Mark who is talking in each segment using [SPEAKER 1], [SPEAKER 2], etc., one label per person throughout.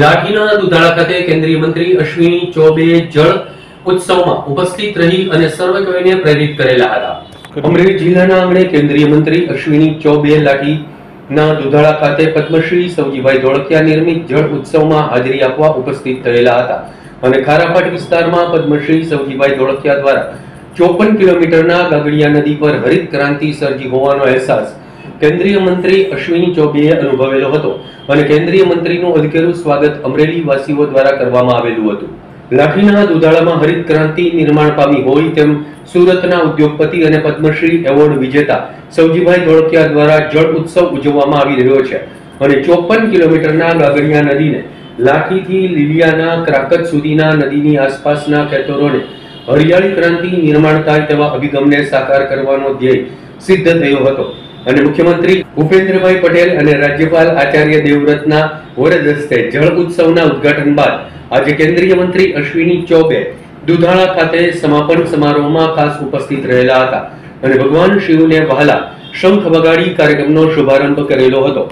[SPEAKER 1] લાઠીના દુધાળા ખાતે કેન્દ્રીય મંત્રી અશ્વિની ચૌબે જળ ઉત્સવમાં ઉપસ્થિત રહી અને સર્વકોઈને પ્રેરિત કરેલા હતા। અમરેલી જિલ્લાના આંગણે કેન્દ્રીય મંત્રી અશ્વિની ચૌબે લાઠીના દુધાળા ખાતે પદ્મશ્રી સવજીભાઈ ધોળકિયા નિર્મિત જળ ઉત્સવમાં હાજરી આપવા ઉપસ્થિત થયેલા હતા અને ખારાપાટ વિસ્તારમાં પદ્મશ્રી સવજીભાઈ ધોળકિયા દ્વારા 54 કિલોમીટરના ગાગડિયા નદી પર હરિત ક્રાંતિ સર્જી હોવાનો અહેસાસ કેન્દ્રીય મંત્રી અશ્વિની ચૌબેએ અનુભવેલો હતો અને કેન્દ્રીય મંત્રીનું અધકેરું સ્વાગત અમરેલી વાસીઓ દ્વારા કરવામાં આવેલું હતું। લાઠીના દુધાળામાં હરિત ક્રાંતિ નિર્માણ પામી હોય તેમ સુરતના ઉદ્યોગપતિ અને પદ્મશ્રી એવોર્ડ વિજેતા સવજીભાઈ ધોળકિયા દ્વારા જળ ઉત્સવ ઉજવવામાં આવી રહ્યો છે અને 54 કિલોમીટરના ગાગડિયા નદીને લાઠીથી લીલિયાના ક્રાકત સુધીના નદીની આસપાસના ખેતરોને હરિયાળી ક્રાંતિ નિર્માણ થાય તેવા અભિગમને સાકાર કરવાનો ધ્યેય સિદ્ધ થયો હતો અને મુખ્યમંત્રી ભૂપેન્દ્રભાઈ પટેલ અને રાજ્યપાલ આચાર્ય દેવવ્રતના વરદ હસ્તે જળ ઉત્સવના ઉદ્ઘાટન બાદ આજે કેન્દ્રીય મંત્રી અશ્વિની ચૌબે દુધાળા ખાતે સમાપન સમારોહમાં ખાસ ઉપસ્થિત રહેલા હતા અને ભગવાન શિવને વહાલા શંખ વગાડી કાર્યક્રમનો શુભારંભ કરેલો હતો।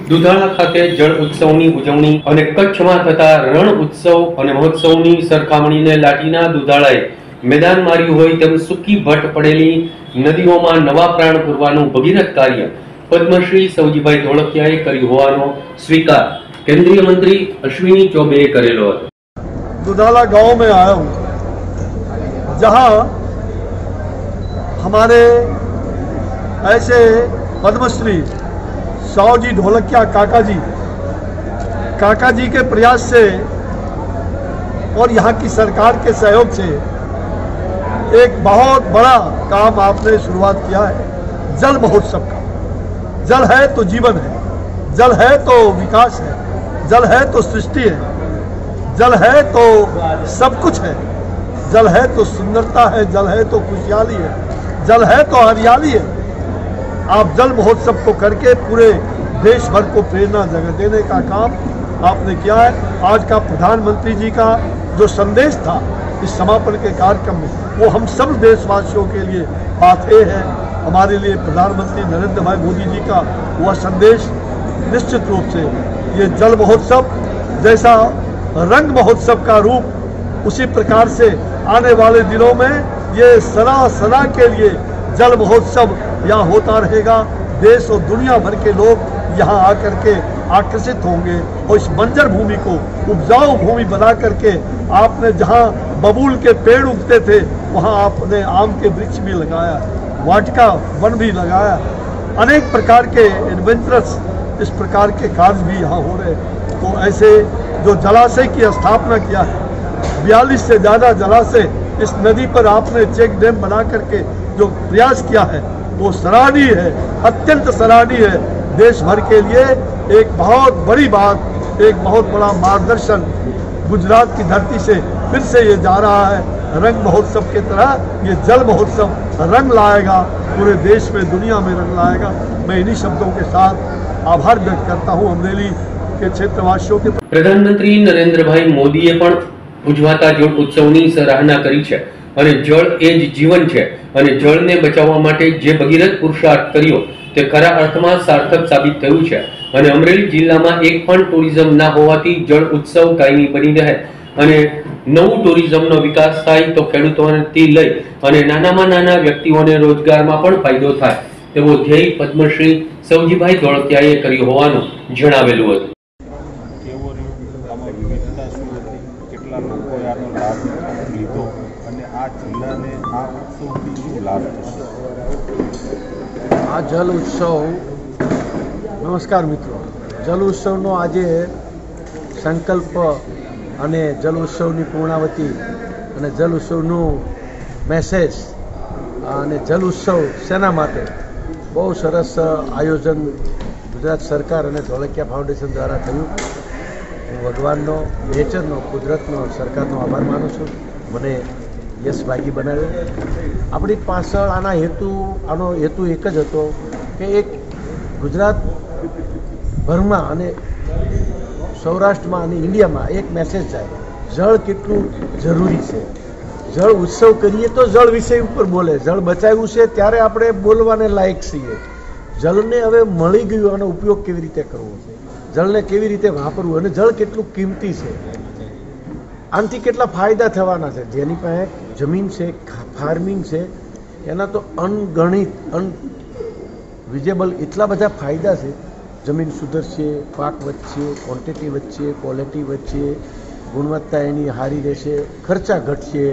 [SPEAKER 1] દુધાળા ખાતે જળ ઉત્સવની ઉજવણી અને કચ્છમાં થતા રણ ઉત્સવ અને મહોત્સવની સરખામણીને લાઠીના દુધાળાએ मैदान मार्यु होय तेम सूकी भट पड़ेली नदीओमां नवा प्राण पूरवानुं भगीरथ कार्य पद्मश्री सवजीभाई धोळकियाए कर्युं होवानो स्वीकार केंद्रीय मंत्री अश्विनी चौबेए करेलो हतो।
[SPEAKER 2] दुधाला गांव में आया हूँ जहाँ हमारे ऐसे पद्मश्री सावजी ढोलकिया काका जी के प्रयास से और यहाँ की सरकार के सहयोग से एक बहुत बड़ा काम आपने शुरुआत किया है जल महोत्सव का। जल है तो जीवन है, जल है तो विकास है, जल है तो सृष्टि है, जल है तो सब कुछ है, जल है तो सुंदरता है, जल है तो खुशहाली है, जल है तो हरियाली है। आप जल महोत्सव को करके पूरे देश भर को प्रेरणा जगह देने का काम आपने किया है। आज का प्रधानमंत्री जी का जो संदेश था इस समापन के कार्यक्रम में वो हम सब देशवासियों के लिए बात है। हमारे लिए प्रधानमंत्री नरेंद्र भाई मोदी जी का वह संदेश निश्चित रूप से ये जल महोत्सव जैसा रंग महोत्सव का रूप उसी प्रकार से आने वाले दिनों में ये सदा के लिए जल महोत्सव यहाँ होता रहेगा। देश और दुनिया भर के लोग यहाँ आकर के आकर्षित होंगे और इस बंजर भूमि को उपजाऊ भूमि बना करके आपने जहाँ बबूल के पेड़ उगते थे वहाँ आपने आम के वृक्ष भी लगाया, वाटिका वन भी लगाया, अनेक प्रकार के एडवेंचरस इस प्रकार के कार्य भी यहाँ हो रहे। तो ऐसे जो जलाशय की स्थापना किया है 42 से ज़्यादा जलाशय इस नदी पर आपने चेक डैम बना करके जो प्रयास किया है वो सराहनीय है, अत्यंत सराहनीय है। देश भर के लिए एक बहुत बड़ी बात, एक बहुत बड़ा मार्गदर्शन गुजरात की धरती से फिर से ये जा रहा है। रंग महोत्सव की तरह ये जल महोत्सव रंग लाएगा, पूरे देश में दुनिया में रंग लाएगा। मैं इन्हीं शब्दों के साथ आभार व्यक्त करता हूँ अमरेली के क्षेत्रवासियों के।
[SPEAKER 1] प्रधानमंत्री नरेंद्र भाई मोदीए पण उजवाता जल उत्सवनी सराहना करी छे અને જળ એ જ જીવન છે અને જળને બચાવવા માટે જે ભગીરથ પુરુષાર્થ કર્યો તે ખરા અર્થમાં સાર્થક સાબિત થયું છે અને અમરેલી જિલ્લામાં એક પણ ટુરિઝમ ના હોવાથી જળ ઉત્સવ કાયમી બની રહે અને નવું ટુરિઝમનો વિકાસ થાય તો ખેડૂતોથી લઈ અને નાનામાં નાના વ્યક્તિઓને રોજગારમાં પણ ફાયદો થાય તેવો ધ્યેય પદ્મશ્રી સવજીભાઈ ધોળકિયાએ કર્યો હોવાનું જણાવેલું હતું।
[SPEAKER 2] आ जल उत्सव नमस्कार मित्रों, जल उत्सवનો આજે સંકલ્પ અને જલ ઉત્સવની પૂર્ણાવતિ અને જલ ઉત્સવનું મેસેજ અને જલ ઉત્સવ સેના માટે બહુ સરસ આયોજન ગુજરાત સરકાર અને ધોળકિયા ફાઉન્ડેશન દ્વારા થયું। હું ભગવાનનો, નેચરનો, કુદરતનો, સરકારનો આભાર માનું છું મને यश भागी बनावे। अपनी पाछळ आनो हेतु एक ज हतो कि एक गुजरात भरमा अने सौराष्ट्र में इंडिया में एक मैसेज जाए जल केटलुं जरूरी है। जल उत्सव करिए तो जल विषय पर बोले, जल बचाव्युं छे त्यारे आपणे बोलवाने लायक छीए। जल ने हवे मळी गयुं आनो उपयोग केवी रीते करवो, જળને કેવી રીતે વાપરવું અને જળ કેટલું કિંમતી છે, આનાથી કેટલા ફાયદા થવાના છે. જેની પાસે જમીન છે, ફાર્મિંગ છે, એના તો અનગણિત અનવિઝેબલ એટલા બધા ફાયદા છે. જમીન સુધરશે, પાક વધશે, ક્વોન્ટિટી વધશે, ક્વોલિટી વધશે, ગુણવત્તા એની સારી રહેશે, ખર્ચા ઘટશે,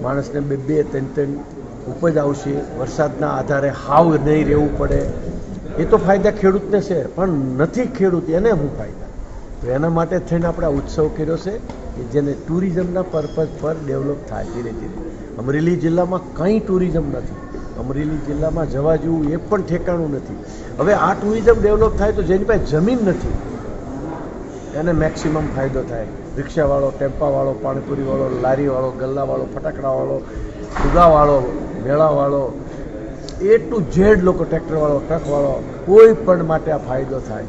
[SPEAKER 2] માણસને 2-3 ઉપજ આવશે, વરસાદના આધારે હાવ નહીં રહેવું પડે. એ તો ફાયદા ખેડૂતને છે, પણ નથી ખેડૂત એને શું ફાયદા? તો એના માટે થઈને આપણે આ ઉત્સવ કર્યો છે કે જેને ટુરિઝમના પર્પઝ પર ડેવલપ થાય ધીરે ધીરે. અમરેલી જિલ્લામાં કંઈ ટુરિઝમ નથી. અમરેલી જિલ્લામાં જવા જેવું એ પણ ઠેકાણું નથી. હવે આ ટુરિઝમ ડેવલપ થાય તો જેની પાસે જમીન નથી એને મેક્સિમમ ફાયદો થાય. રિક્ષાવાળો, ટેમ્પાવાળો, પાણીપુરીવાળો, લારીવાળો, ગલ્લાવાળો, ફટાકડાવાળો, ફુગાવાળો, મેળાવાળો, એ ટુ ઝેડ લોકો, ટ્રેક્ટરવાળો, ટ્રકવાળો, કોઈ પણ માટે આ ફાયદો થાય.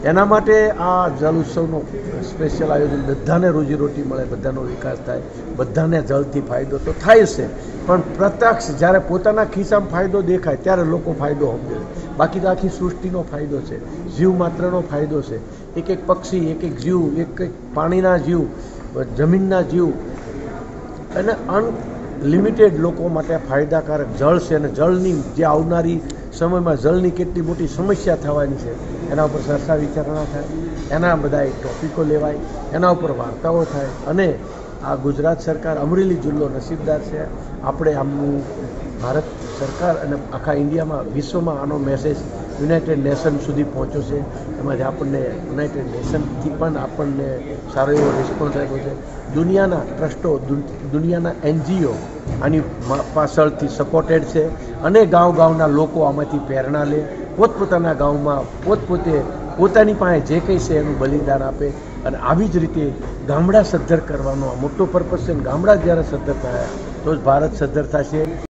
[SPEAKER 2] એના માટે આ જળ ઉત્સવનું સ્પેશિયલ આયોજન. બધાને રોજીરોટી મળે, બધાનો વિકાસ થાય, બધાને જળથી ફાયદો તો થાય છે, પણ પ્રત્યક્ષ જ્યારે પોતાના ખિસ્સામાં ફાયદો દેખાય ત્યારે લોકો ફાયદો સમજે. બાકી તો આખી સૃષ્ટિનો ફાયદો છે, જીવ માત્રનો ફાયદો છે. એક એક પક્ષી, એક એક જીવ, એક એક પાણીના જીવ, જમીનના જીવ અને અનલિમિટેડ લોકો માટે ફાયદાકારક જળ છે. અને જળની જે આવનારી સમયમાં જળની કેટલી મોટી સમસ્યા થવાની છે એના ઉપર ચર્ચા વિચારણા થાય, એના બધા ટોપિકો લેવાય, એના ઉપર વાર્તાઓ થાય. અને આ ગુજરાત સરકાર, અમરેલી જિલ્લો નસીબદાર છે. આપણે આમનું ભારત સરકાર અને આખા ઇન્ડિયામાં, વિશ્વમાં આનો મેસેજ યુનાઇટેડ નેશન સુધી પહોંચ્યો છે. એમાંથી આપણને યુનાઇટેડ નેશનથી પણ આપણને સારો એવો રિસ્પોન્સ આપ્યો છે. દુનિયાના ટ્રસ્ટો, દુનિયાના NGO આની પાછળથી સપોર્ટેડ છે. અને ગામના લોકો આમાંથી પ્રેરણા લે, પોતપોતાના ગામમાં પોતાની પાસે જે કંઈ છે એનું બલિદાન આપે. અને આવી જ રીતે ગામડા સદ્ધર કરવાનો આ મોટો પર્પઝ છે. ગામડા જ્યારે સદ્ધર થયા તો જ ભારત સદ્ધર થશે.